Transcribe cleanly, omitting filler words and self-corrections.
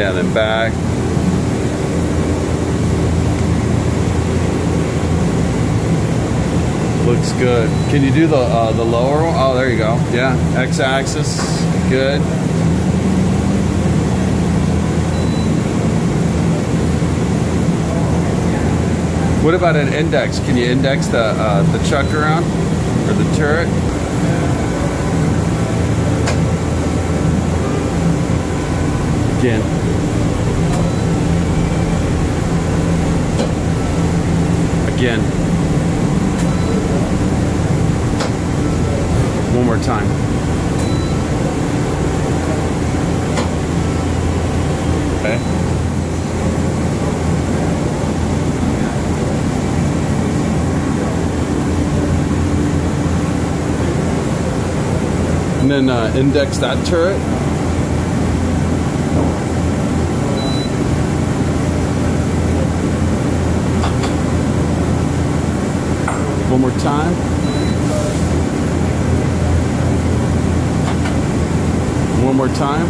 Yeah, then back. Looks good. Can you do the lower one? Oh, there you go. Yeah, X-axis, good. What about an index? Can you index the chuck around or the turret? Again. Again. One more time. Okay. And then index that turret. One more time. One more time.